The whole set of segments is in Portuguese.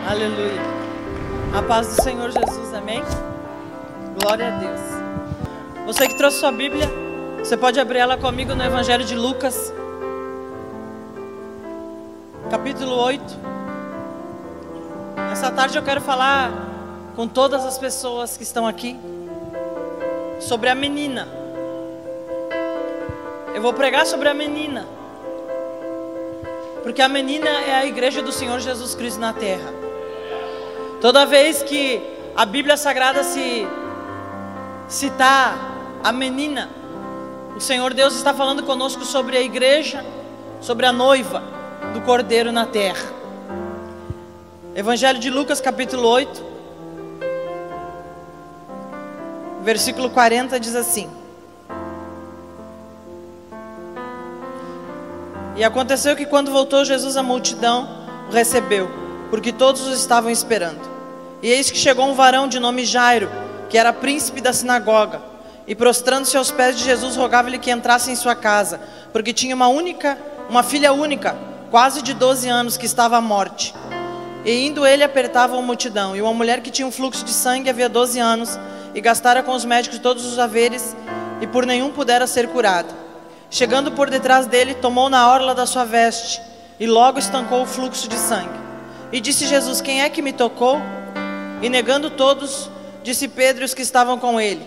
Aleluia. A paz do Senhor Jesus, amém? Glória a Deus. Você que trouxe sua Bíblia, você pode abrir ela comigo no Evangelho de Lucas, capítulo 8. Nessa tarde eu quero falar com todas as pessoas que estão aqui sobre a menina. Eu vou pregar sobre a menina, porque a menina é a igreja do Senhor Jesus Cristo na terra. Toda vez que a Bíblia Sagrada se citar a menina, o Senhor Deus está falando conosco sobre a igreja, sobre a noiva do Cordeiro na terra. Evangelho de Lucas, capítulo 8, versículo 40 diz assim: E aconteceu que quando voltou Jesus, a multidão o recebeu, porque todos o estavam esperando. E eis que chegou um varão de nome Jairo, que era príncipe da sinagoga, e prostrando-se aos pés de Jesus, rogava-lhe que entrasse em sua casa, porque tinha uma filha única, quase de 12 anos, que estava à morte. E indo ele, apertava a multidão. E uma mulher que tinha um fluxo de sangue havia 12 anos, e gastara com os médicos todos os haveres, e por nenhum pudera ser curada. Chegando por detrás dele, tomou na orla da sua veste, e logo estancou o fluxo de sangue. E disse Jesus: Quem é que me tocou? E negando todos, disse Pedro e os que estavam com ele: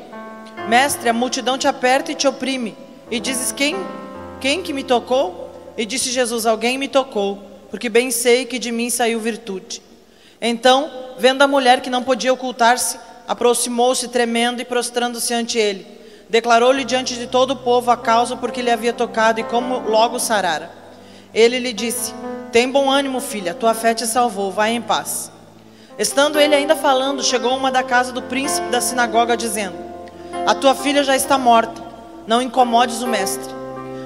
Mestre, a multidão te aperta e te oprime, e dizes: Quem que me tocou? E disse Jesus: Alguém me tocou, porque bem sei que de mim saiu virtude. Então, vendo a mulher que não podia ocultar-se, aproximou-se tremendo e prostrando-se ante ele, declarou-lhe diante de todo o povo a causa por que lhe havia tocado e como logo sarara. Ele lhe disse: Tem bom ânimo, filha, tua fé te salvou, vai em paz. Estando ele ainda falando, chegou uma da casa do príncipe da sinagoga, dizendo: A tua filha já está morta, não incomodes o mestre.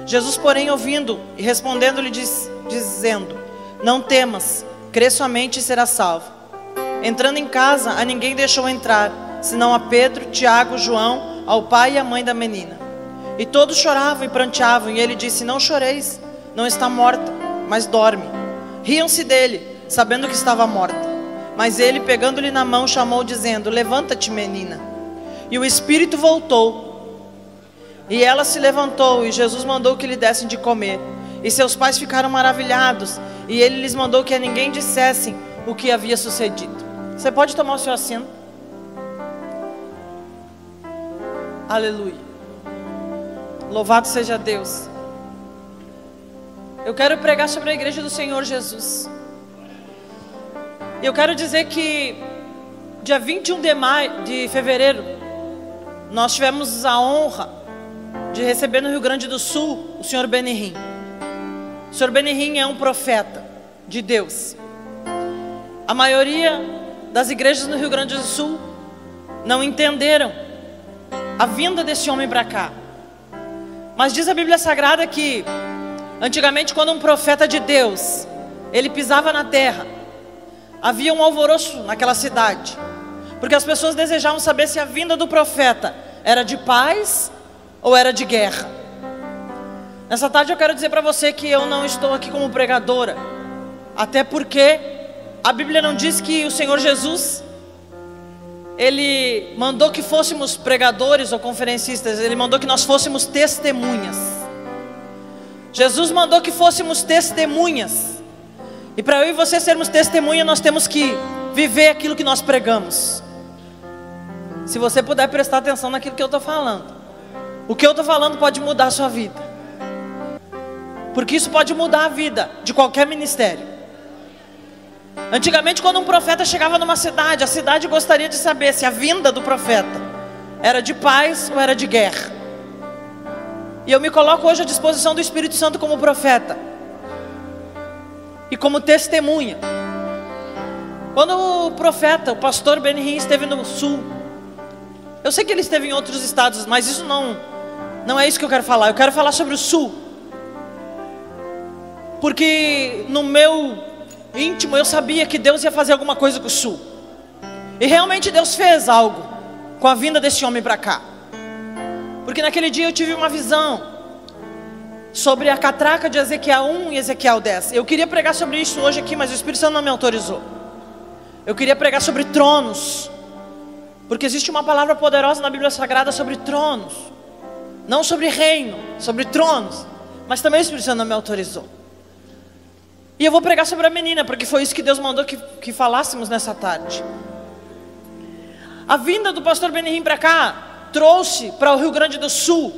Jesus, porém, ouvindo e respondendo-lhe, dizendo: Não temas, crê somente e será salvo. Entrando em casa, a ninguém deixou entrar, senão a Pedro, Tiago, João, ao pai e à mãe da menina. E todos choravam e pranteavam, e ele disse: Não choreis, não está morta, mas dorme. Riam-se dele, sabendo que estava morta. Mas ele, pegando-lhe na mão, chamou, dizendo: Levanta-te, menina. E o espírito voltou. E ela se levantou, e Jesus mandou que lhe dessem de comer. E seus pais ficaram maravilhados, e ele lhes mandou que a ninguém dissessem o que havia sucedido. Você pode tomar o seu assento? Aleluia. Louvado seja Deus. Eu quero pregar sobre a igreja do Senhor Jesus. Eu quero dizer que dia 21 de fevereiro nós tivemos a honra de receber no Rio Grande do Sul o Sr. Benihim. O Sr. Benihim é um profeta de Deus. A maioria das igrejas no Rio Grande do Sul não entenderam a vinda desse homem para cá. Mas diz a Bíblia Sagrada que antigamente, quando um profeta de Deus ele pisava na terra, havia um alvoroço naquela cidade, porque as pessoas desejavam saber se a vinda do profeta era de paz ou era de guerra. Nessa tarde eu quero dizer para você que eu não estou aqui como pregadora, até porque a Bíblia não diz que o Senhor Jesus Ele mandou que fôssemos pregadores ou conferencistas. Ele mandou que nós fôssemos testemunhas. Jesus mandou que fôssemos testemunhas. E para eu e você sermos testemunha, nós temos que viver aquilo que nós pregamos. Se você puder prestar atenção naquilo que eu estou falando, o que eu estou falando pode mudar a sua vida, porque isso pode mudar a vida de qualquer ministério. Antigamente, quando um profeta chegava numa cidade, a cidade gostaria de saber se a vinda do profeta era de paz ou era de guerra. E eu me coloco hoje à disposição do Espírito Santo como profeta e como testemunha. Quando o profeta, o pastor Benihim esteve no sul, eu sei que ele esteve em outros estados, mas isso não é isso que eu quero falar. Eu quero falar sobre o sul, porque no meu íntimo eu sabia que Deus ia fazer alguma coisa com o sul. E realmente Deus fez algo com a vinda desse homem para cá. Porque naquele dia eu tive uma visão sobre a catraca de Ezequiel 1 e Ezequiel 10. Eu queria pregar sobre isso hoje aqui, mas o Espírito Santo não me autorizou. Eu queria pregar sobre tronos, porque existe uma palavra poderosa na Bíblia Sagrada sobre tronos. Não sobre reino, sobre tronos. Mas também o Espírito Santo não me autorizou. E eu vou pregar sobre a menina, porque foi isso que Deus mandou que falássemos nessa tarde. A vinda do pastor Benihim para cá trouxe para o Rio Grande do Sul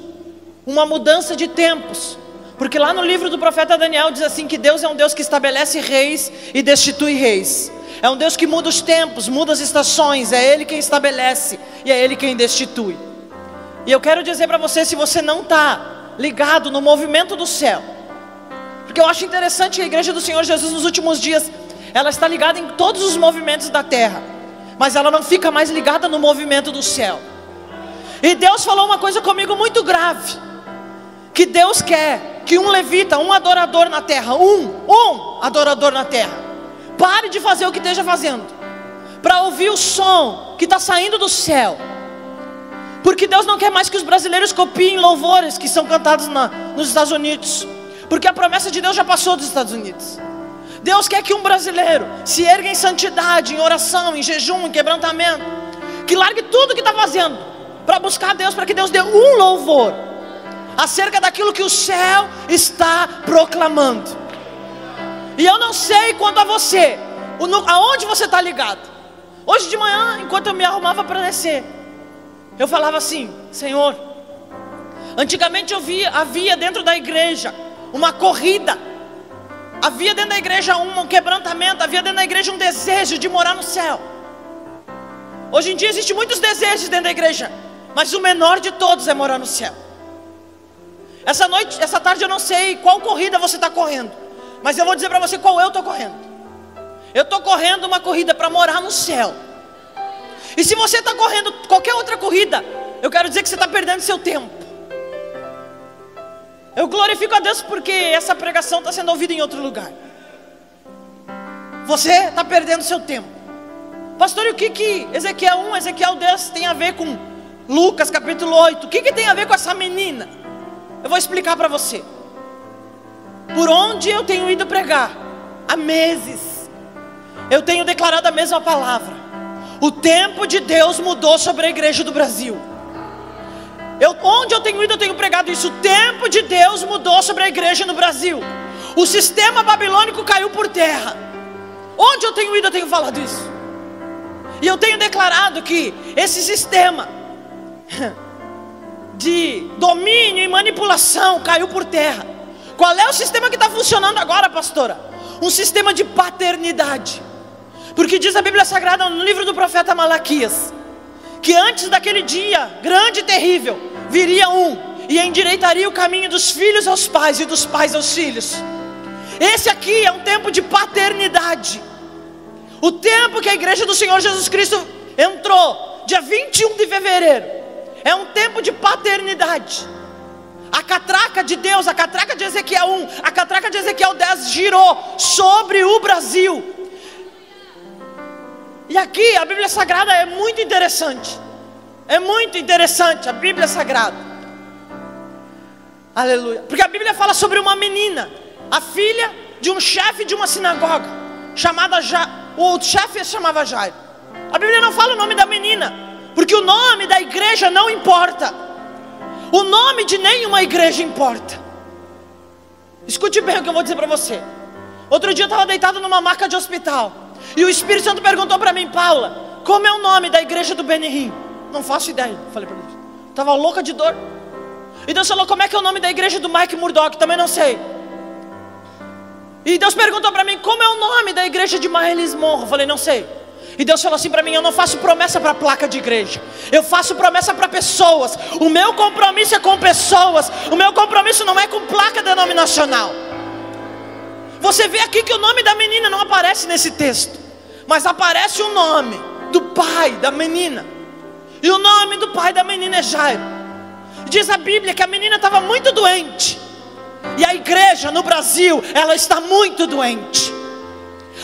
uma mudança de tempos. Porque lá no livro do profeta Daniel diz assim que Deus é um Deus que estabelece reis e destitui reis. É um Deus que muda os tempos, muda as estações. É Ele quem estabelece e é Ele quem destitui. E eu quero dizer para você, se você não está ligado no movimento do céu, porque eu acho interessante que a igreja do Senhor Jesus nos últimos dias, ela está ligada em todos os movimentos da terra, mas ela não fica mais ligada no movimento do céu. E Deus falou uma coisa comigo muito grave, que Deus quer que um levita, um adorador na terra, um adorador na terra, pare de fazer o que esteja fazendo, para ouvir o som que está saindo do céu. Porque Deus não quer mais que os brasileiros copiem louvores que são cantados nos Estados Unidos, porque a promessa de Deus já passou dos Estados Unidos. Deus quer que um brasileiro se ergue em santidade, em oração, em jejum, em quebrantamento, que largue tudo que está fazendo para buscar Deus, para que Deus dê um louvor acerca daquilo que o céu está proclamando. E eu não sei quanto a você, aonde você está ligado. Hoje de manhã, enquanto eu me arrumava para descer, eu falava assim: Senhor, antigamente havia dentro da igreja uma corrida, havia dentro da igreja um quebrantamento, havia dentro da igreja um desejo de morar no céu. Hoje em dia existem muitos desejos dentro da igreja, mas o menor de todos é morar no céu. Essa tarde eu não sei qual corrida você está correndo, mas eu vou dizer para você qual eu estou correndo. Eu estou correndo uma corrida para morar no céu. E se você está correndo qualquer outra corrida, eu quero dizer que você está perdendo seu tempo. Eu glorifico a Deus porque essa pregação está sendo ouvida em outro lugar. Você está perdendo seu tempo. Pastor, e o que Ezequiel 1, Ezequiel 10 tem a ver com Lucas capítulo 8? O que tem a ver com essa menina? Eu vou explicar para você. Por onde eu tenho ido pregar há meses, eu tenho declarado a mesma palavra. O tempo de Deus mudou sobre a igreja do Brasil. Onde eu tenho ido, eu tenho pregado isso. O tempo de Deus mudou sobre a igreja no Brasil. O sistema babilônico caiu por terra. Onde eu tenho ido, eu tenho falado isso. E eu tenho declarado que esse sistema de domínio e manipulação caiu por terra. Qual é o sistema que está funcionando agora, pastora? Um sistema de paternidade. Porque diz a Bíblia Sagrada no livro do profeta Malaquias, que antes daquele dia grande e terrível, viria um e endireitaria o caminho dos filhos aos pais e dos pais aos filhos. Esse aqui é um tempo de paternidade. O tempo que a igreja do Senhor Jesus Cristo entrou, dia 21 de fevereiro, é um tempo de paternidade. A catraca de Deus, a catraca de Ezequiel 1, a catraca de Ezequiel 10 girou sobre o Brasil. E aqui a Bíblia Sagrada é muito interessante. É muito interessante a Bíblia Sagrada. Aleluia. Porque a Bíblia fala sobre uma menina, a filha de um chefe de uma sinagoga, chamada o chefe se chamava Jairo. A Bíblia não fala o nome da menina, porque o nome da igreja não importa. O nome de nenhuma igreja importa. Escute bem o que eu vou dizer para você. Outro dia eu estava deitado numa maca de hospital, e o Espírito Santo perguntou para mim: Paula, como é o nome da igreja do Benihim? Não faço ideia, falei para Deus. Estava louca de dor. E Deus falou: como é que é o nome da igreja do Mike Murdock? Também não sei. E Deus perguntou para mim: como é o nome da igreja de Maëlys Monro? Eu falei: não sei. E Deus falou assim para mim: eu não faço promessa para placa de igreja, eu faço promessa para pessoas. O meu compromisso é com pessoas. O meu compromisso não é com placa denominacional. Você vê aqui que o nome da menina não aparece nesse texto, mas aparece o nome do pai da menina. E o nome do pai da menina é Jairo. Diz a Bíblia que a menina estava muito doente. E a igreja no Brasil, ela está muito doente.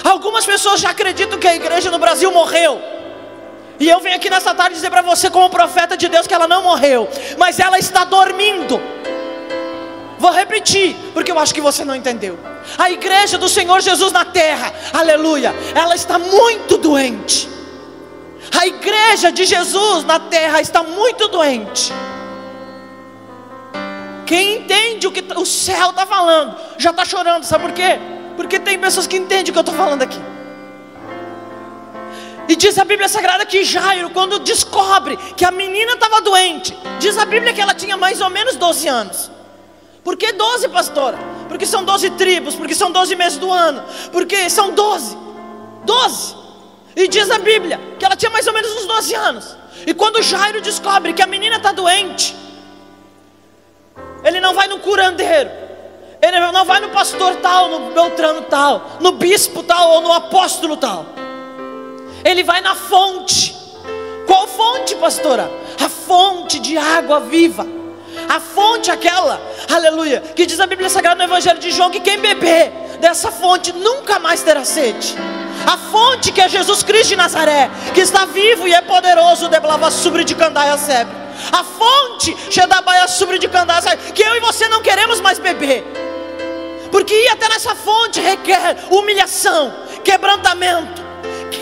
Algumas pessoas já acreditam que a igreja no Brasil morreu. E eu venho aqui nessa tarde dizer para você, como profeta de Deus, que ela não morreu, mas ela está dormindo. Vou repetir, porque eu acho que você não entendeu. A igreja do Senhor Jesus na terra, aleluia, ela está muito doente. A igreja de Jesus na terra está muito doente. Quem entende o que o céu está falando, já está chorando, sabe por quê? Porque tem pessoas que entendem o que eu estou falando aqui. E diz a Bíblia Sagrada que Jairo, quando descobre que a menina estava doente, diz a Bíblia que ela tinha mais ou menos 12 anos. Por que 12, pastora? Porque são 12 tribos, porque são 12 meses do ano, porque são 12. E diz a Bíblia que ela tinha mais ou menos uns 12 anos. E quando Jairo descobre que a menina está doente, ele não vai no curandeiro, ele não vai no pastor tal, no beltrano tal, no bispo tal ou no apóstolo tal. Ele vai na fonte. Qual fonte, pastora? A fonte de água viva. A fonte aquela, aleluia, que diz a Bíblia Sagrada no Evangelho de João que quem beber dessa fonte nunca mais terá sede. A fonte que é Jesus Cristo de Nazaré, que está vivo e é poderoso, deblava sobre de candaia sempre. A fonte Shedabaia sobre de candaia sempre, que eu e você não queremos mais beber, porque ir até nessa fonte requer humilhação, quebrantamento,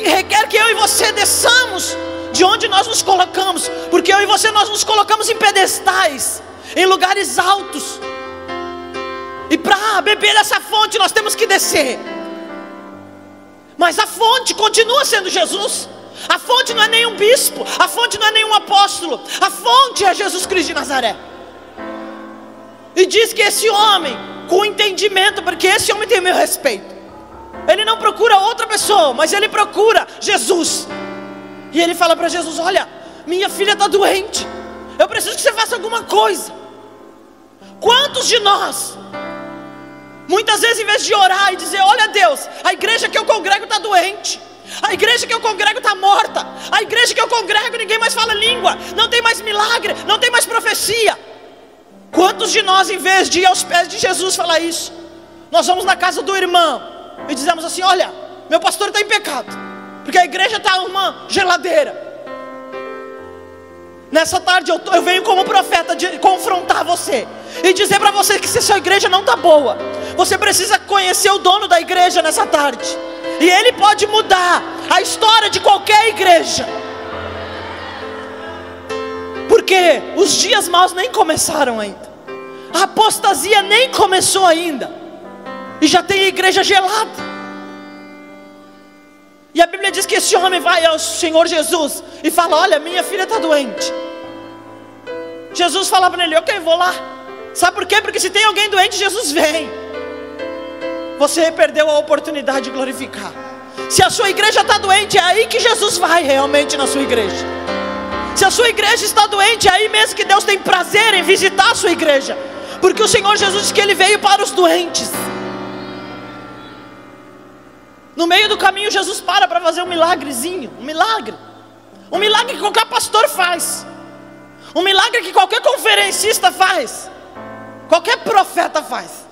requer que eu e você desçamos de onde nós nos colocamos, porque eu e você nós nos colocamos em pedestais, em lugares altos, e para beber dessa fonte nós temos que descer. Mas a fonte continua sendo Jesus. A fonte não é nenhum bispo, a fonte não é nenhum apóstolo, a fonte é Jesus Cristo de Nazaré. E diz que esse homem, com entendimento, porque esse homem tem meu respeito, ele não procura outra pessoa, mas ele procura Jesus. E ele fala para Jesus: olha, minha filha está doente, eu preciso que você faça alguma coisa. Quantos de nós, muitas vezes, em vez de orar e dizer: olha Deus, a igreja que eu congrego está doente, a igreja que eu congrego está morta, a igreja que eu congrego ninguém mais fala língua, não tem mais milagre, não tem mais profecia. Quantos de nós, em vez de ir aos pés de Jesus falar isso, nós vamos na casa do irmão e dizemos assim: olha, meu pastor está em pecado, porque a igreja está uma geladeira. Nessa tarde eu venho como profeta de confrontar você e dizer para você que se a sua igreja não está boa, você precisa conhecer o dono da igreja nessa tarde, e ele pode mudar a história de qualquer igreja. Porque os dias maus nem começaram ainda, a apostasia nem começou ainda, e já tem igreja gelada. E a Bíblia diz que esse homem vai ao Senhor Jesus e fala: olha, minha filha está doente. Jesus fala para ele: ok, vou lá. Sabe por quê? Porque se tem alguém doente, Jesus vem. Você perdeu a oportunidade de glorificar. Se a sua igreja está doente, é aí que Jesus vai realmente na sua igreja. Se a sua igreja está doente, é aí mesmo que Deus tem prazer em visitar a sua igreja, porque o Senhor Jesus disse que Ele veio para os doentes. No meio do caminho Jesus para fazer um milagrezinho. Um milagre que qualquer pastor faz, um milagre que qualquer conferencista faz, qualquer profeta faz.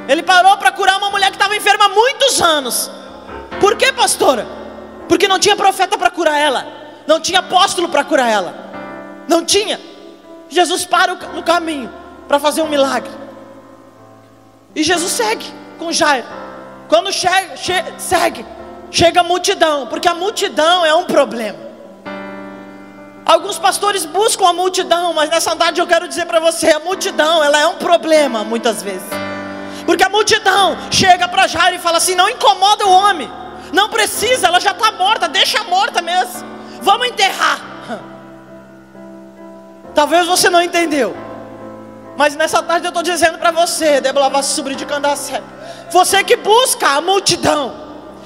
Ele parou para curar uma mulher que estava enferma há muitos anos. Por quê, pastora? Porque não tinha profeta para curar ela, não tinha apóstolo para curar ela, não tinha. Jesus para no caminho para fazer um milagre, e Jesus segue com Jairo. Quando chega a multidão, porque a multidão é um problema. Alguns pastores buscam a multidão, mas nessa tarde eu quero dizer para você: a multidão, ela é um problema muitas vezes. Porque a multidão chega para Jairo e fala assim: não incomoda o homem, não precisa, ela já está morta, deixa morta mesmo, vamos enterrar. Talvez você não entendeu, mas nessa tarde eu estou dizendo para você: você que busca a multidão,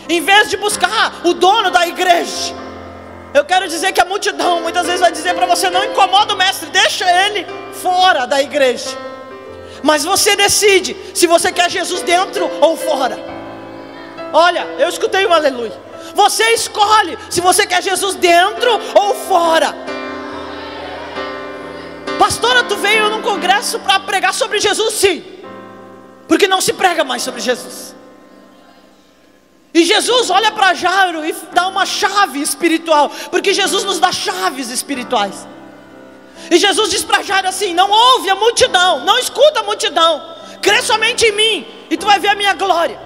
em vez de buscar o dono da igreja, eu quero dizer que a multidão muitas vezes vai dizer para você: não incomoda o mestre, deixa ele fora da igreja. Mas você decide se você quer Jesus dentro ou fora. Olha, eu escutei um aleluia. Você escolhe se você quer Jesus dentro ou fora. Pastora, tu veio num congresso para pregar sobre Jesus? Sim, porque não se prega mais sobre Jesus. E Jesus olha para Jairo e dá uma chave espiritual, porque Jesus nos dá chaves espirituais. E Jesus diz para Jairo assim: não ouve a multidão, não escuta a multidão, crê somente em mim e tu vai ver a minha glória.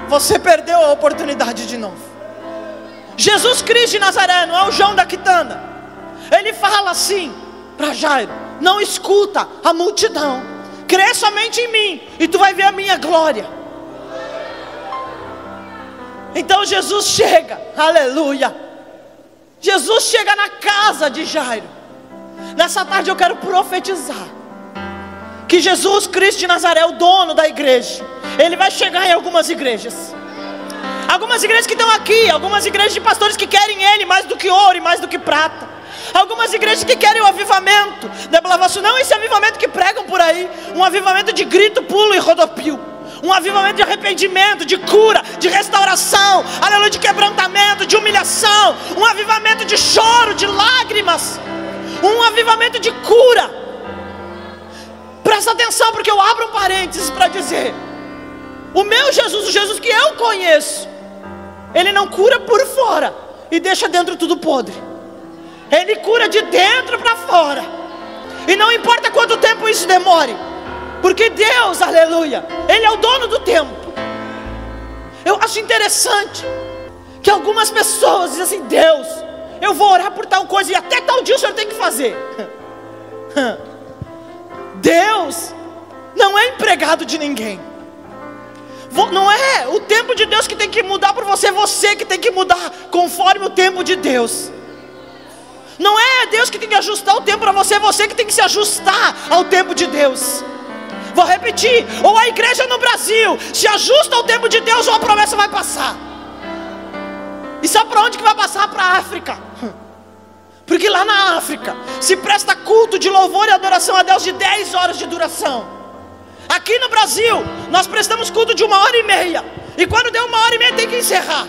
Você perdeu a oportunidade de novo. Jesus Cristo de Nazaré, não é o João da Quitanda. Ele fala assim para Jairo: não escuta a multidão, crê somente em mim e tu vai ver a minha glória. Então Jesus chega, aleluia. Jesus chega na casa de Jairo. Nessa tarde eu quero profetizar que Jesus Cristo de Nazaré, o dono da igreja, Ele vai chegar em algumas igrejas. Algumas igrejas que estão aqui, algumas igrejas de pastores que querem Ele mais do que ouro e mais do que prata. Algumas igrejas que querem o avivamento, não esse avivamento que pregam por aí, um avivamento de grito, pulo e rodopio, um avivamento de arrependimento, de cura, de restauração, aleluia, de quebrantamento, de humilhação, um avivamento de choro, de lágrimas, um avivamento de cura. Presta atenção, porque eu abro um parênteses para dizer: o meu Jesus, o Jesus que eu conheço, Ele não cura por fora e deixa dentro tudo podre. Ele cura de dentro para fora. E não importa quanto tempo isso demore, porque Deus, aleluia, Ele é o dono do tempo. Eu acho interessante que algumas pessoas dizem assim: Deus, eu vou orar por tal coisa e até tal dia o Senhor tem que fazer. Deus não é empregado de ninguém. Não é o tempo de Deus que tem que mudar por você, você que tem que mudar conforme o tempo de Deus. Não é Deus que tem que ajustar o tempo para você, você que tem que se ajustar ao tempo de Deus. Vou repetir: ou a igreja no Brasil se ajusta ao tempo de Deus, ou a promessa vai passar. E sabe para onde que vai passar? Para a África. Porque lá na África se presta culto de louvor e adoração a Deus de 10 horas de duração. Aqui no Brasil nós prestamos culto de 1h30, e quando deu 1h30 tem que encerrar.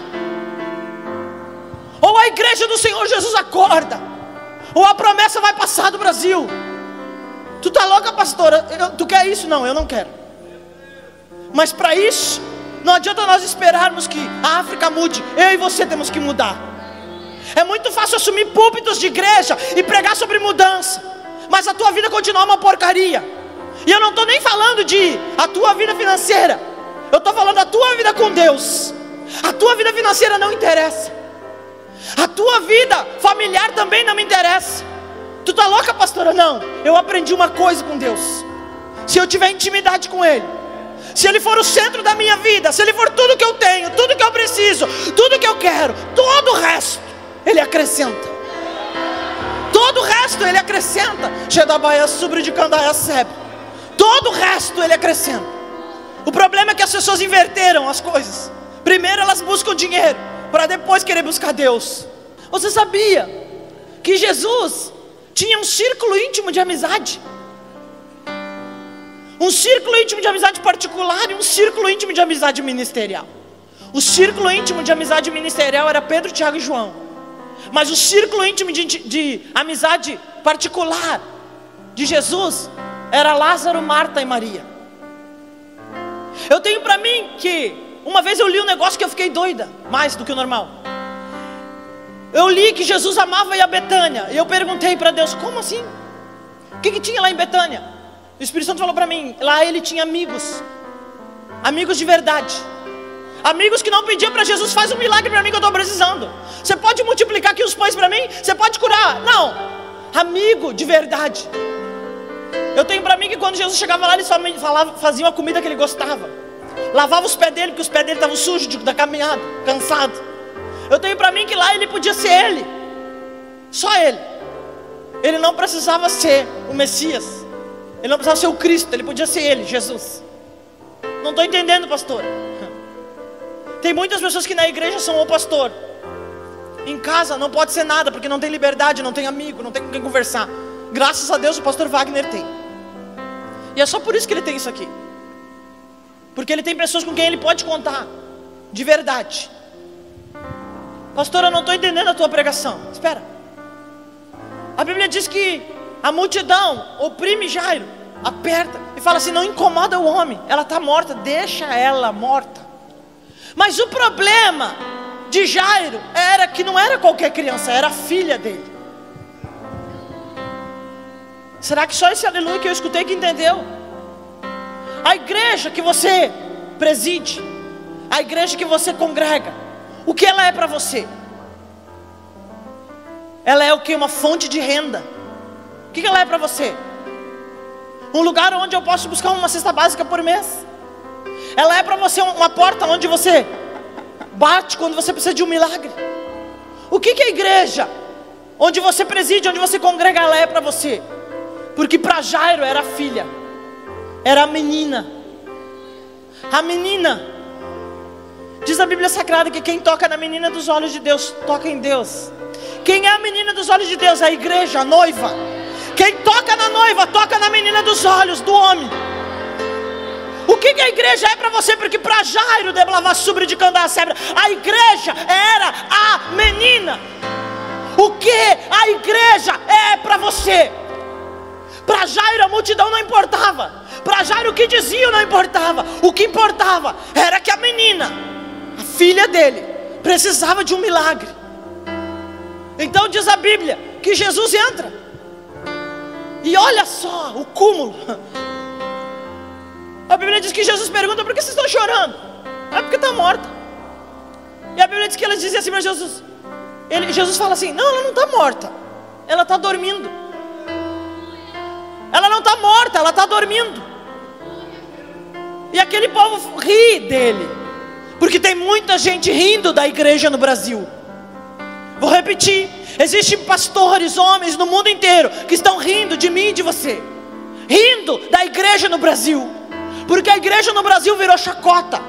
Ou a igreja do Senhor Jesus acorda, ou a promessa vai passar do Brasil. Tu tá louca, pastora? Tu quer isso? Não, eu não quero. Mas para isso não adianta nós esperarmos que a África mude. Eu e você temos que mudar. É muito fácil assumir púlpitos de igreja e pregar sobre mudança, mas a tua vida continua uma porcaria. E eu não estou nem falando de a tua vida financeira, eu estou falando da tua vida com Deus. A tua vida financeira não interessa, a tua vida familiar também não me interessa. Tu tá louca, pastora? Não, eu aprendi uma coisa com Deus: se eu tiver intimidade com Ele, se Ele for o centro da minha vida, se Ele for tudo que eu tenho, tudo que eu preciso, tudo que eu quero, todo o resto Ele acrescenta. Todo o resto Ele acrescenta. Shedabaia sobre de Candaia Sebe. Todo o resto Ele acrescenta. O problema é que as pessoas inverteram as coisas. Primeiro elas buscam dinheiro, para depois querer buscar Deus. Você sabia que Jesus tinha um círculo íntimo de amizade? Um círculo íntimo de amizade particular e um círculo íntimo de amizade ministerial. O círculo íntimo de amizade ministerial era Pedro, Tiago e João. Mas o círculo íntimo de amizade particular de Jesus era Lázaro, Marta e Maria. Eu tenho para mim que uma vez eu li um negócio que eu fiquei doida, mais do que o normal. Eu li que Jesus amava ir a Betânia, e eu perguntei para Deus: como assim? O que tinha lá em Betânia? O Espírito Santo falou para mim: lá ele tinha amigos, amigos de verdade, amigos que não pediam para Jesus: faz um milagre para mim que eu estou precisando, você pode multiplicar aqui os pães para mim, você pode curar. Não, amigo de verdade. Eu tenho para mim que quando Jesus chegava lá, eles faziam a comida que ele gostava, lavava os pés dele, porque os pés dele estavam sujos da caminhada, cansado. Eu tenho para mim que lá ele podia ser ele, só ele. Ele não precisava ser o Messias, ele não precisava ser o Cristo, ele podia ser ele, Jesus. Não estou entendendo, pastor. Tem muitas pessoas que na igreja são o pastor, em casa não pode ser nada, porque não tem liberdade, não tem amigo, não tem com quem conversar. Graças a Deus o pastor Wagner tem. E é só por isso que ele tem isso aqui, porque ele tem pessoas com quem ele pode contar, de verdade. Pastor, eu não estou entendendo a tua pregação. Espera. A Bíblia diz que a multidão oprime Jairo, aperta e fala assim: não incomoda o homem, ela está morta, deixa ela morta. Mas o problema de Jairo era que não era qualquer criança, era a filha dele. Será que só esse aleluia que eu escutei que entendeu? A igreja que você preside, a igreja que você congrega, o que ela é para você? Ela é o que? Uma fonte de renda. O que ela é para você? Um lugar onde eu posso buscar uma cesta básica por mês. Ela é para você uma porta onde você bate quando você precisa de um milagre. O que é a igreja? Onde você preside, onde você congrega, ela é para você. Porque para Jairo era a filha, era a menina. A menina, diz a Bíblia Sagrada que quem toca na menina dos olhos de Deus, toca em Deus. Quem é a menina dos olhos de Deus? A igreja, a noiva. Quem toca na noiva, toca na menina dos olhos do homem. O que a igreja é para você? Porque para Jairo de Blavassubra de Candacebre, a igreja era a menina. O que a igreja é para você? Para Jairo a multidão não importava. Para Jairo o que diziam não importava. O que importava era que a menina, a filha dele, precisava de um milagre. Então diz a Bíblia que Jesus entra. E olha só o cúmulo. A Bíblia diz que Jesus pergunta: por que vocês estão chorando? É porque está morta. E a Bíblia diz que ela dizia assim para Jesus. Jesus fala assim: não, ela não está morta, ela está dormindo. Ela não está morta, ela está dormindo. E aquele povo ri dele, porque tem muita gente rindo da igreja no Brasil. Vou repetir: existem pastores, homens no mundo inteiro que estão rindo de mim e de você, rindo da igreja no Brasil, porque a igreja no Brasil virou chacota.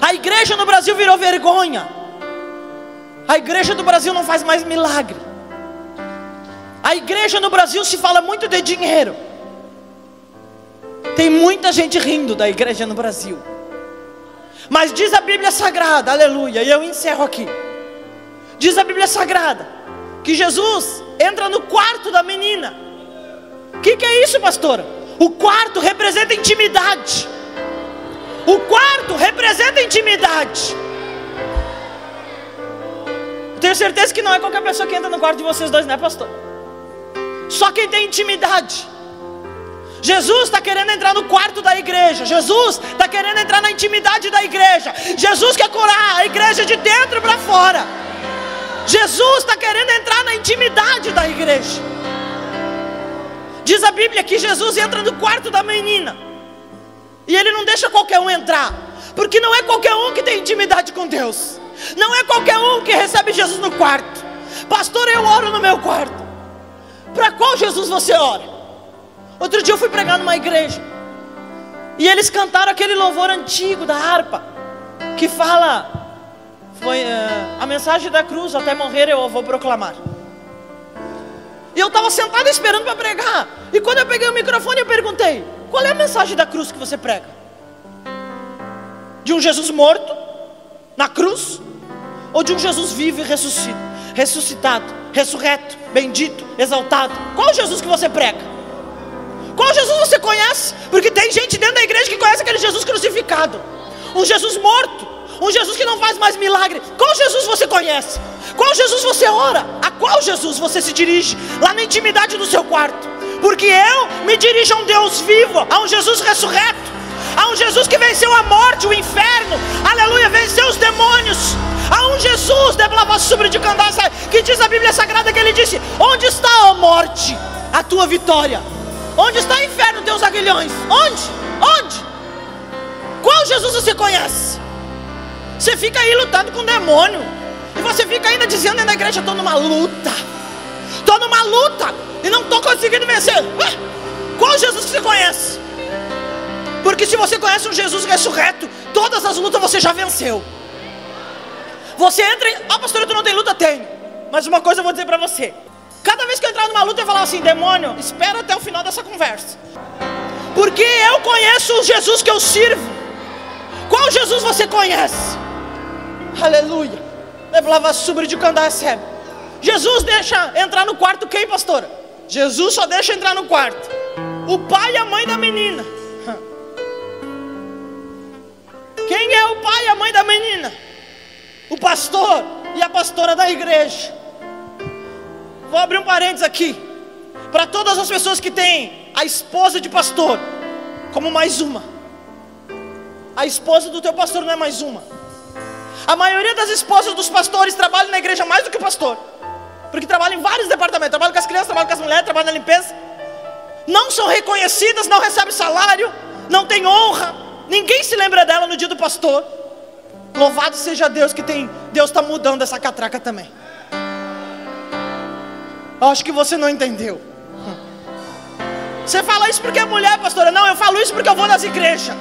A igreja no Brasil virou vergonha. A igreja do Brasil não faz mais milagre. A igreja no Brasil se fala muito de dinheiro. Tem muita gente rindo da igreja no Brasil. Mas diz a Bíblia Sagrada, aleluia, e eu encerro aqui. Diz a Bíblia Sagrada que Jesus entra no quarto da menina. O que é isso, pastora? O quarto representa intimidade. O quarto representa intimidade. Eu tenho certeza que não é qualquer pessoa que entra no quarto de vocês dois, né, pastor? Só quem tem intimidade. Jesus está querendo entrar no quarto da igreja. Jesus está querendo entrar na intimidade da igreja. Jesus quer curar a igreja de dentro para fora. Jesus está querendo entrar na intimidade da igreja. Diz a Bíblia que Jesus entra no quarto da menina. E ele não deixa qualquer um entrar. Porque não é qualquer um que tem intimidade com Deus. Não é qualquer um que recebe Jesus no quarto. Pastor, eu oro no meu quarto. Para qual Jesus você ora? Outro dia eu fui pregar numa igreja. E eles cantaram aquele louvor antigo da harpa, que fala... Foi a mensagem da cruz: até morrer eu vou proclamar. E eu estava sentado esperando para pregar. E quando eu peguei o microfone eu perguntei: qual é a mensagem da cruz que você prega? De um Jesus morto na cruz? Ou de um Jesus vivo e ressuscitado, ressurreto, bendito, exaltado? Qual Jesus que você prega? Qual Jesus você conhece? Porque tem gente dentro da igreja que conhece aquele Jesus crucificado, um Jesus morto, um Jesus que não faz mais milagre. Qual Jesus você conhece? Qual Jesus você ora? A qual Jesus você se dirige? Lá na intimidade do seu quarto. Porque eu me dirijo a um Deus vivo, a um Jesus ressurreto, a um Jesus que venceu a morte, o inferno, aleluia, venceu os demônios. A um Jesus de Blavassubra de Candacebre, que diz a Bíblia Sagrada que ele disse: onde está, ó morte, a tua vitória? Onde está, inferno, teus aguilhões? Onde? Qual Jesus você conhece? Você fica aí lutando com o demônio, e você fica ainda dizendo dentro da igreja: estou numa luta e não estou conseguindo vencer. Qual Jesus que você conhece? Porque se você conhece um Jesus ressurreto, todas as lutas você já venceu. Você entra em... pastor, tu não tem luta? Tenho. Mas uma coisa eu vou dizer para você: cada vez que eu entrar numa luta eu falar assim: demônio, espera até o final dessa conversa, porque eu conheço o Jesus que eu sirvo. Qual Jesus você conhece? Aleluia. Blavassubra de Candacebre. Jesus deixa entrar no quarto quem, pastora? Jesus só deixa entrar no quarto o pai e a mãe da menina. Quem é o pai e a mãe da menina? O pastor e a pastora da igreja. Vou abrir um parênteses aqui, para todas as pessoas que têm a esposa de pastor como mais uma. a esposa do teu pastor não é mais uma. A maioria das esposas dos pastores trabalham na igreja mais do que o pastor, porque trabalham em vários departamentos, trabalham com as crianças, trabalham com as mulheres, trabalham na limpeza. Não são reconhecidas, não recebem salário, não tem honra, ninguém se lembra dela no dia do pastor. Louvado seja Deus que Deus está mudando essa catraca também. Eu acho que você não entendeu. Você fala isso porque é mulher, pastora. Não, eu falo isso porque eu vou nas igrejas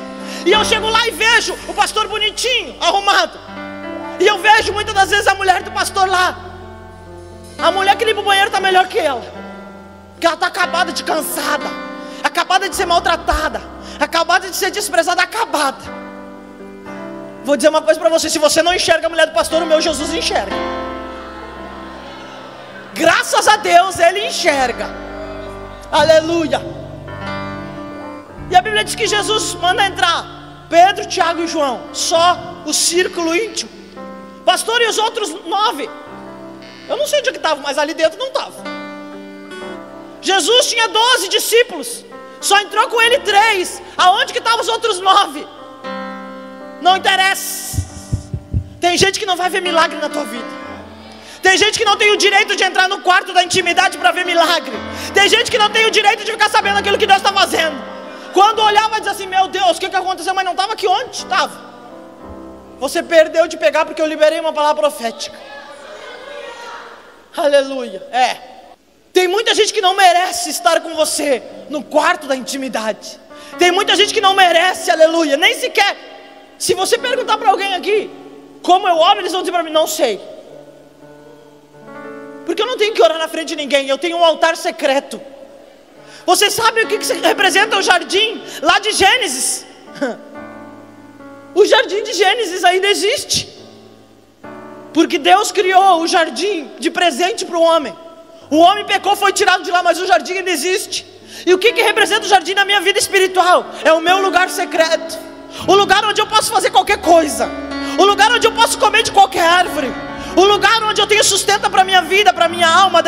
e eu chego lá e vejo o pastor bonitinho, arrumado, e eu vejo muitas das vezes a mulher do pastor lá. A mulher que limpa o banheiro está melhor que ela, porque ela está acabada de cansada, acabada de ser maltratada, acabada de ser desprezada, acabada. Vou dizer uma coisa para você: se você não enxerga a mulher do pastor, o meu Jesus enxerga. Graças a Deus ele enxerga. Aleluia. E a Bíblia diz que Jesus manda entrar Pedro, Tiago e João, só o círculo íntimo. Pastor, e os outros 9? Eu não sei onde é que estavam, mas ali dentro não estavam. Jesus tinha 12 discípulos, só entrou com ele 3. Aonde que estavam os outros 9? Não interessa. Tem gente que não vai ver milagre na tua vida. Tem gente que não tem o direito de entrar no quarto da intimidade para ver milagre. Tem gente que não tem o direito de ficar sabendo aquilo que Deus está fazendo. Quando olhar vai dizer assim: meu Deus, o que aconteceu? Mas não estava aqui onde? Estava. Você perdeu de pegar porque eu liberei uma palavra profética. Aleluia. Tem muita gente que não merece estar com você no quarto da intimidade. Tem muita gente que não merece, aleluia, nem sequer. Se você perguntar para alguém aqui como eu oro, eles vão dizer para mim: não sei. Porque eu não tenho que orar na frente de ninguém, eu tenho um altar secreto. Você sabe o que representa o jardim lá de Gênesis? O jardim de Gênesis ainda existe, porque Deus criou o jardim de presente para o homem. O homem pecou, foi tirado de lá, mas o jardim ainda existe. E o que representa o jardim na minha vida espiritual? É o meu lugar secreto, o lugar onde eu posso fazer qualquer coisa, o lugar onde eu posso comer de qualquer árvore, o lugar onde eu tenho sustento para a minha vida, para a minha alma,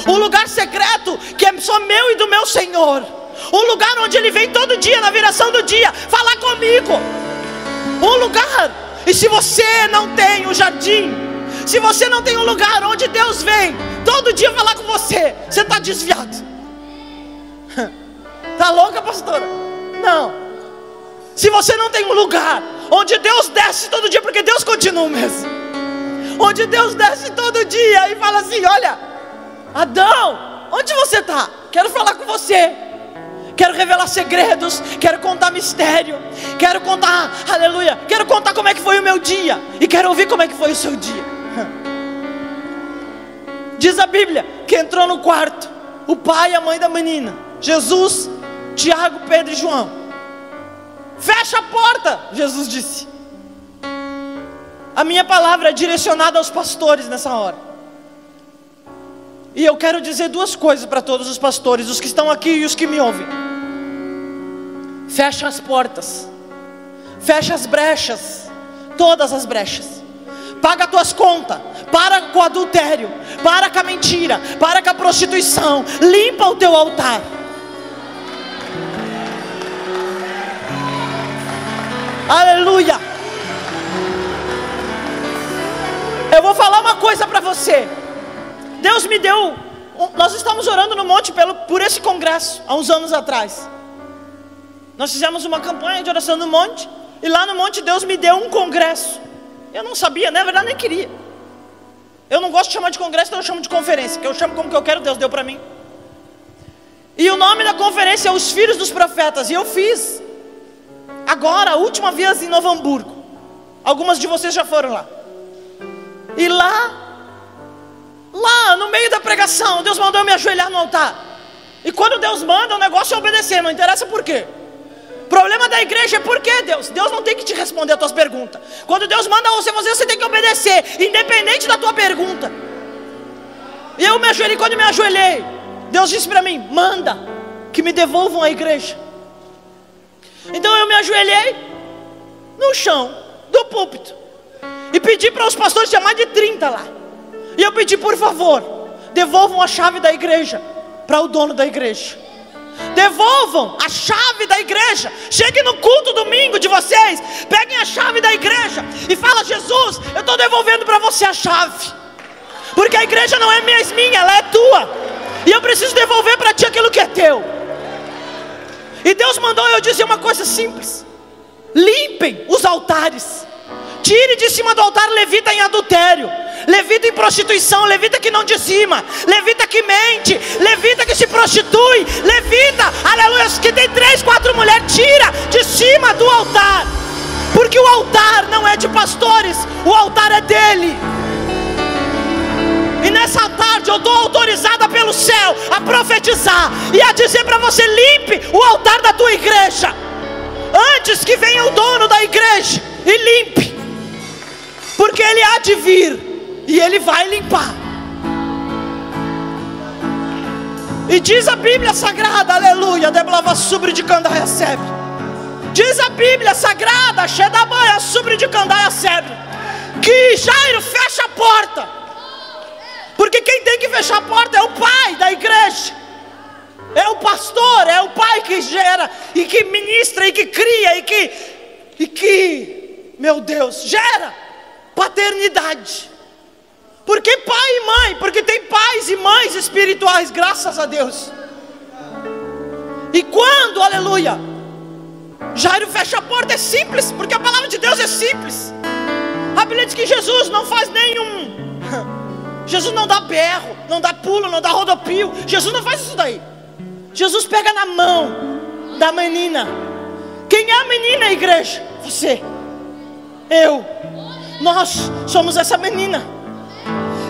o lugar secreto que é só meu e do meu Senhor, o lugar onde Ele vem todo dia, na viração do dia, falar comigo, um lugar. E se você não tem o jardim, se você não tem um lugar onde Deus vem todo dia falar com você, você está desviado. Está louca, pastora? Não. Se você não tem um lugar onde Deus desce todo dia, porque Deus continua mesmo, onde Deus desce todo dia e fala assim: olha, Adão, onde você está? Quero falar com você, quero revelar segredos, quero contar mistério, quero contar, aleluia, quero contar como é que foi o meu dia, e quero ouvir como é que foi o seu dia. Diz a Bíblia que entrou no quarto o pai e a mãe da menina, Jesus, Tiago, Pedro e João. Fecha a porta, Jesus disse. A minha palavra é direcionada aos pastores nessa hora. E eu quero dizer duas coisas para todos os pastores, os que estão aqui e os que me ouvem. Fecha as portas, fecha as brechas, todas as brechas. Paga as tuas contas, para com o adultério, para com a mentira, para com a prostituição, limpa o teu altar. Aleluia. Eu vou falar uma coisa para você. Deus me deu, nós estamos orando no monte por esse congresso, há uns anos atrás. Nós fizemos uma campanha de oração no monte, e lá no monte Deus me deu um congresso. Eu não sabia, na verdade nem queria. Eu não gosto de chamar de congresso, então eu chamo de conferência, que eu chamo como que eu quero, Deus deu para mim. E o nome da conferência é Os Filhos dos Profetas, e eu fiz agora, a última vez em Novo Hamburgo. Algumas de vocês já foram lá. E lá no meio da pregação, Deus mandou eu me ajoelhar no altar. E quando Deus manda, o negócio é obedecer, não interessa por quê. O problema da igreja é por quê, Deus? Deus não tem que te responder as tuas perguntas. Quando Deus manda você fazer, você tem que obedecer, independente da tua pergunta. E eu me ajoelhei, quando eu me ajoelhei, Deus disse para mim: manda que me devolvam a igreja. Então eu me ajoelhei no chão do púlpito e pedi para os pastores, tinha mais de 30 lá. E eu pedi: por favor, devolvam a chave da igreja para o dono da igreja. Devolvam a chave da igreja. Cheguem no culto domingo de vocês, peguem a chave da igreja e fala: Jesus, eu estou devolvendo para você a chave, porque a igreja não é minha, ela é tua, e eu preciso devolver para ti aquilo que é teu. E Deus mandou eu dizer uma coisa simples: limpem os altares. Tire de cima do altar levita em adultério, levita em prostituição, levita que não dizima, levita que mente, levita que se prostitui, levita, aleluia, que tem 3, 4 mulheres. Tira de cima do altar, porque o altar não é de pastores, o altar é dele. E nessa tarde eu estou autorizada pelo céu a profetizar e a dizer para você: limpe o altar da tua igreja, antes que venha o dono da igreja e limpe, porque ele há de vir e ele vai limpar. E diz a Bíblia Sagrada, aleluia, Deblava sobre de Candaia Sebe. Diz a Bíblia Sagrada, Shedabanha sobre de Candaia Sebe, que Jairo fecha a porta, porque quem tem que fechar a porta é o pai da igreja, é o pastor, é o pai que gera e que ministra e que cria e que, meu Deus, gera paternidade. Porque pai e mãe, porque tem pais e mães espirituais, graças a Deus. E quando, aleluia, Jairo fecha a porta, é simples, porque a palavra de Deus é simples. A Bíblia diz que Jesus não faz Jesus não dá berro, não dá pulo, não dá rodopio. Jesus não faz isso daí. Jesus pega na mão da menina. Quem é a menina, igreja? Você, eu, nós somos essa menina.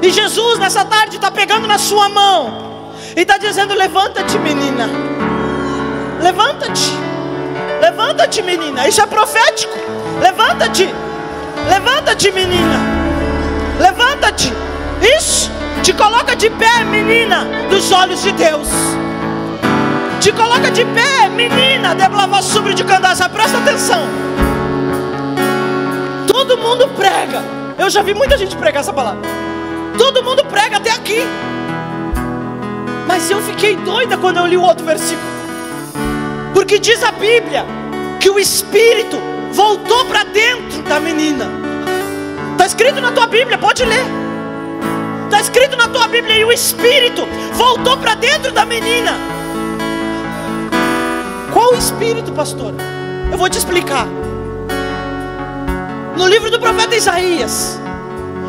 E Jesus nessa tarde está pegando na sua mão e está dizendo: levanta-te, menina. Levanta-te. Levanta-te, menina. Isso é profético. Levanta-te. Levanta-te, menina. Levanta-te. Isso te coloca de pé, menina, dos olhos de Deus. Te coloca de pé, menina, Deblava sobre de Candaça. Presta atenção. Todo mundo prega. Eu já vi muita gente pregar essa palavra. Todo mundo prega até aqui. Mas eu fiquei doida quando eu li o outro versículo, porque diz a Bíblia que o Espírito voltou para dentro da menina. Está escrito na tua Bíblia, pode ler. Está escrito na tua Bíblia: e o Espírito voltou para dentro da menina. Qual o Espírito, pastor? Eu vou te explicar. No livro do profeta Isaías,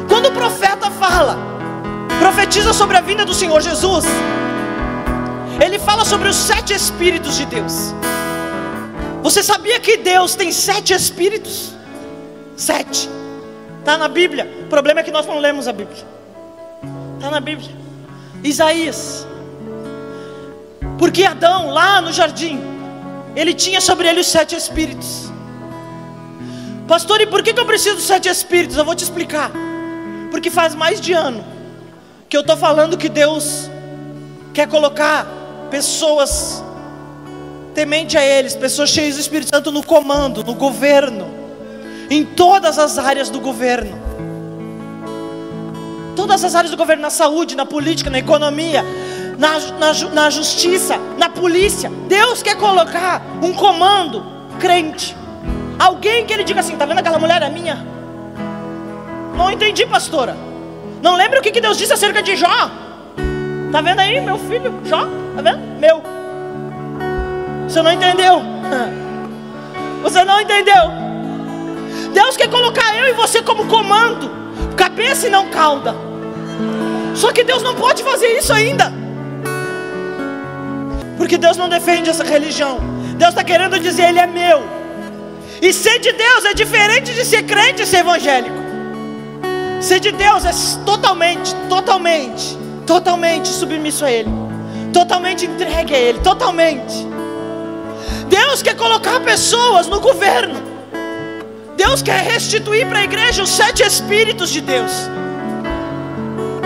quando o profeta profetiza sobre a vinda do Senhor Jesus, ele fala sobre os 7 Espíritos de Deus. Você sabia que Deus tem 7 Espíritos? 7. Está na Bíblia. O problema é que nós não lemos a Bíblia. Está na Bíblia. Isaías. Porque Adão, lá no jardim, ele tinha sobre ele os 7 Espíritos. Pastor, e por que eu preciso dos 7 Espíritos? Eu vou te explicar. Porque faz mais de ano que eu estou falando que Deus quer colocar pessoas temente a eles, pessoas cheias do Espírito Santo no comando, no governo, em todas as áreas do governo. Todas as áreas do governo, na saúde, na política, na economia, na justiça, na polícia. Deus quer colocar um comando crente. Alguém que ele diga assim: está vendo aquela mulher é minha? Não entendi, pastora. Não lembra o que Deus disse acerca de Jó? Está vendo aí, meu filho Jó? Está vendo? Meu. Você não entendeu. Você não entendeu. Deus quer colocar eu e você como comando, cabeça e não cauda. Só que Deus não pode fazer isso ainda, porque Deus não defende essa religião. Deus está querendo dizer: Ele é meu. E ser de Deus é diferente de ser crente e ser evangélico. Ser de Deus é totalmente submisso a Ele, totalmente entregue a Ele, totalmente. Deus quer colocar pessoas no governo. Deus quer restituir para a igreja os 7 Espíritos de Deus.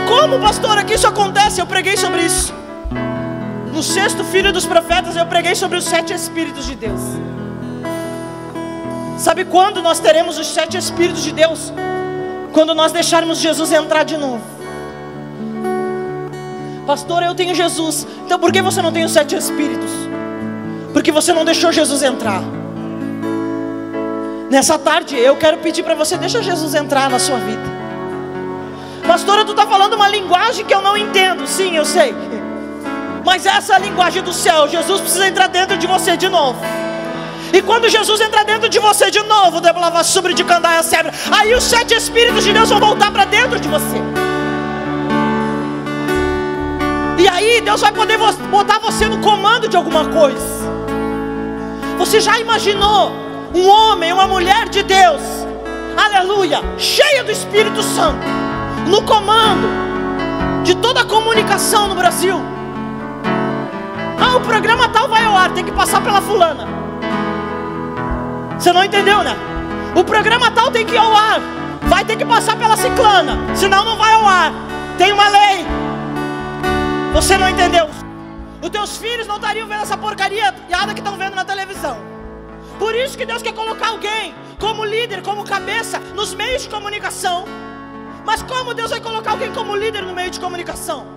Como, pastora, que isso acontece? Eu preguei sobre isso. No 6º Filho dos Profetas, eu preguei sobre os 7 Espíritos de Deus. Sabe quando nós teremos os 7 Espíritos de Deus? Quando nós deixarmos Jesus entrar de novo. Pastor, eu tenho Jesus. Então por que você não tem os 7 Espíritos? porque você não deixou Jesus entrar. Nessa tarde eu quero pedir para você: deixa Jesus entrar na sua vida. Pastora, tu está falando uma linguagem que eu não entendo. Sim, eu sei, mas essa é a linguagem do céu. Jesus precisa entrar dentro de você de novo. E quando Jesus entrar dentro de você de novo, aí os 7 Espíritos de Deus vão voltar para dentro de você. E aí Deus vai poder botar você no comando de alguma coisa. Você já imaginou um homem, uma mulher de Deus, aleluia, cheia do Espírito Santo, no comando de toda a comunicação no Brasil? Ah, o programa tal vai ao ar, tem que passar pela fulana. Você não entendeu, né? O programa tal tem que ir ao ar, vai ter que passar pela ciclana, senão não vai ao ar. Tem uma lei. Você não entendeu? Os teus filhos não estariam vendo essa porcaria que estão vendo na televisão. Por isso que Deus quer colocar alguém como líder, como cabeça nos meios de comunicação. Mas como Deus vai colocar alguém como líder no meio de comunicação?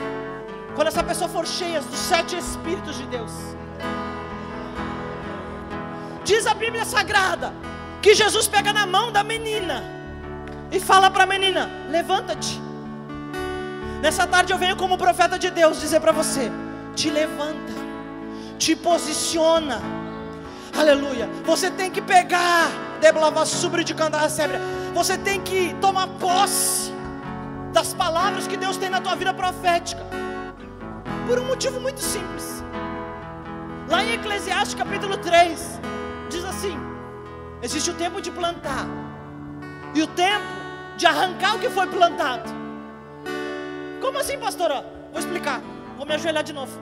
Quando essa pessoa for cheia dos 7 Espíritos de Deus. Diz a Bíblia Sagrada que Jesus pega na mão da menina e fala para a menina: levanta-te. Nessa tarde eu venho como profeta de Deus dizer para você: te levanta, te posiciona, aleluia. Você tem que pegar, você tem que tomar posse das palavras que Deus tem na tua vida profética, por um motivo muito simples. Lá em Eclesiastes capítulo 3 diz assim: existe o tempo de plantar e o tempo de arrancar o que foi plantado. Como assim, pastora? Vou explicar, vou me ajoelhar de novo.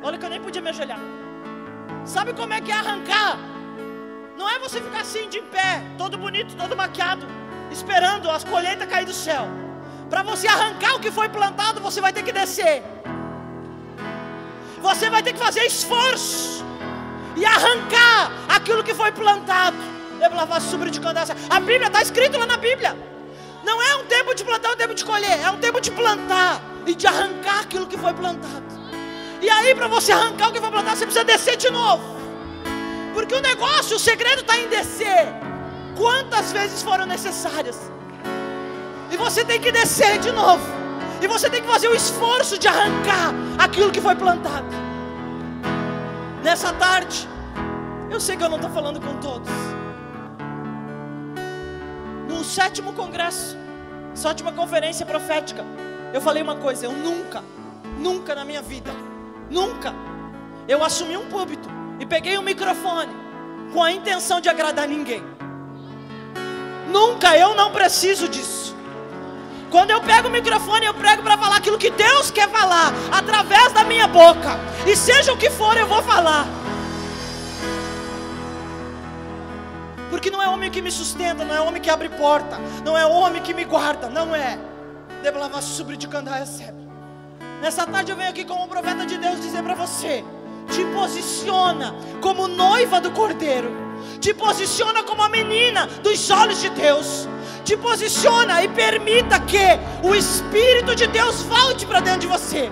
Olha que eu nem podia me ajoelhar. Sabe como é que é arrancar? Não é você ficar assim de pé, todo bonito, todo maquiado, esperando as colheitas cair do céu. Para você arrancar o que foi plantado, você vai ter que descer. Você vai ter que fazer esforço e arrancar aquilo que foi plantado. A Bíblia está escrito lá na Bíblia. Não é um tempo de plantar, é um tempo de colher. É um tempo de plantar e de arrancar aquilo que foi plantado. E aí, para você arrancar o que foi plantado, você precisa descer de novo. Porque o negócio, o segredo está em descer quantas vezes foram necessárias. E você tem que descer de novo. E você tem que fazer o esforço de arrancar aquilo que foi plantado. Nessa tarde, eu sei que eu não estou falando com todos. No 7º congresso, 7ª conferência profética, eu falei uma coisa: eu nunca na minha vida, eu assumi um púlpito e peguei um microfone com a intenção de agradar ninguém. Eu não preciso disso. Quando eu pego o microfone, eu prego para falar aquilo que Deus quer falar através da minha boca. E seja o que for, eu vou falar. Porque não é homem que me sustenta, não é homem que abre porta, não é homem que me guarda, não é. Nessa tarde eu venho aqui como profeta de Deus dizer para você: te posiciona como noiva do Cordeiro, te posiciona como a menina dos olhos de Deus, te posiciona e permita que o Espírito de Deus volte para dentro de você.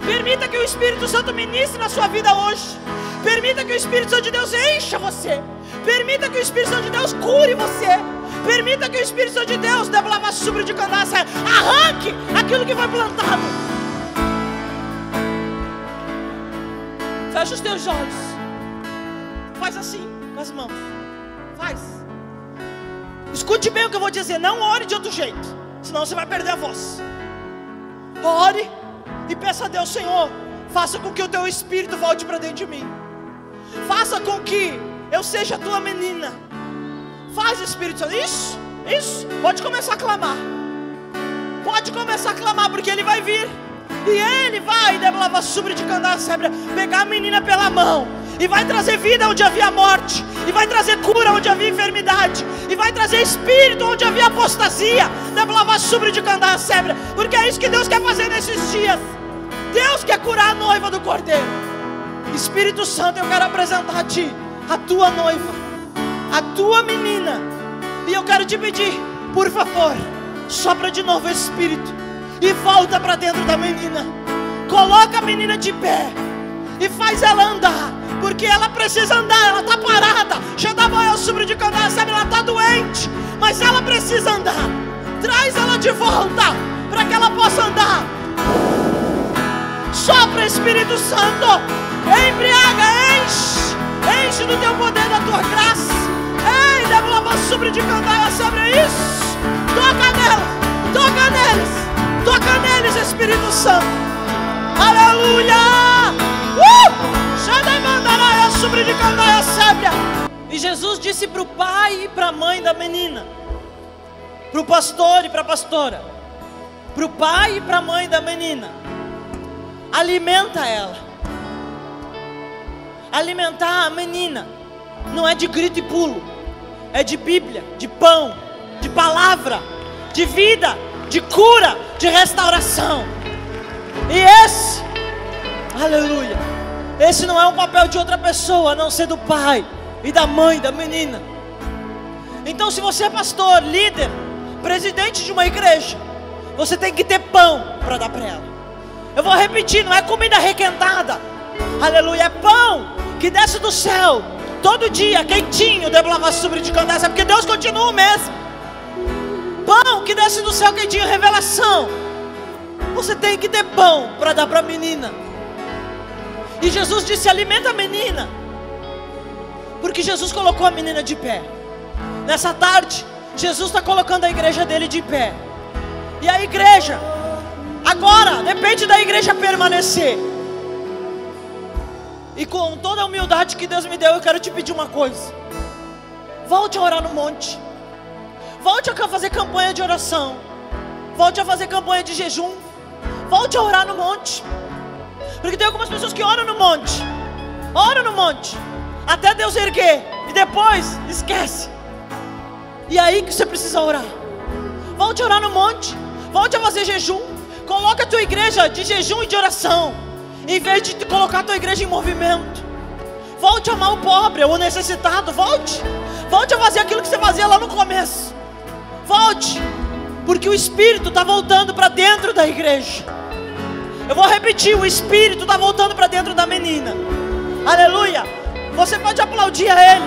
Permita que o Espírito Santo ministre na sua vida hoje. Permita que o Espírito Santo de Deus encha você. Permita que o Espírito Santo de Deus cure você. Permita que o Espírito Santo de Deus arranque aquilo que foi plantado. Fecha os teus olhos. Faz assim com as mãos. Faz. Escute bem o que eu vou dizer. Não ore de outro jeito, senão você vai perder a voz. Ore e peça a Deus: Senhor, faça com que o teu Espírito volte para dentro de mim. Faça com que eu seja a tua menina. Faz, Espírito Santo. Isso. Pode começar a clamar. Pode começar a clamar, porque Ele vai vir. E Ele vai pegar a menina pela mão e vai trazer vida onde havia morte, e vai trazer cura onde havia enfermidade, e vai trazer espírito onde havia apostasia. Porque é isso que Deus quer fazer nesses dias. Deus quer curar a noiva do Cordeiro. Espírito Santo, eu quero apresentar a ti a tua noiva, a tua menina. E eu quero te pedir, por favor, sopra de novo o Espírito e volta para dentro da menina. Coloca a menina de pé. e faz ela andar, porque ela precisa andar, ela está parada. Xadabaia sobre de cantar, sabe, ela está doente, mas ela precisa andar. Traz ela de volta, para que ela possa andar. Sopra, Espírito Santo, embriaga, enche do teu poder, da tua graça. Ei, deva sobre de cantar, sabe, é isso. Toca nela, toca neles, toca neles, Espírito Santo. Aleluia! Sobre de cantar, sabe. E Jesus disse para o pai e para a mãe da menina, para o pastor e para a pastora, para o pai e para a mãe da menina: alimenta ela. Alimentar a menina não é de grito e pulo, é de Bíblia, de pão, de palavra, de vida, de cura, de restauração. E esse, aleluia, esse não é um papel de outra pessoa, a não ser do pai e da mãe da menina. Então, se você é pastor, líder, presidente de uma igreja, você tem que ter pão para dar para ela. Eu vou repetir, não é comida requentada, aleluia, é pão que desce do céu todo dia, quentinho, sobre de cantar, porque Deus continua o mesmo. Pão que desce do céu quentinho, revelação. Você tem que ter pão para dar para a menina. E Jesus disse: alimenta a menina, porque Jesus colocou a menina de pé. Nessa tarde, Jesus está colocando a igreja dele de pé. E a igreja, agora, depende da igreja permanecer. E com toda a humildade que Deus me deu, eu quero te pedir uma coisa: volte a orar no monte. Volte a fazer campanha de oração. Volte a fazer campanha de jejum. Volte a orar no monte. Porque tem algumas pessoas que oram no monte, até Deus erguer, e depois esquece. E aí que você precisa orar. Volte a orar no monte, volte a fazer jejum. Coloca a tua igreja de jejum e de oração, em vez de colocar a tua igreja em movimento. Volte a amar o pobre, o necessitado. Volte a fazer aquilo que você fazia lá no começo. Volte, porque o Espírito está voltando para dentro da igreja. Eu vou repetir, o Espírito está voltando para dentro da menina. Aleluia. Você pode aplaudir a Ele.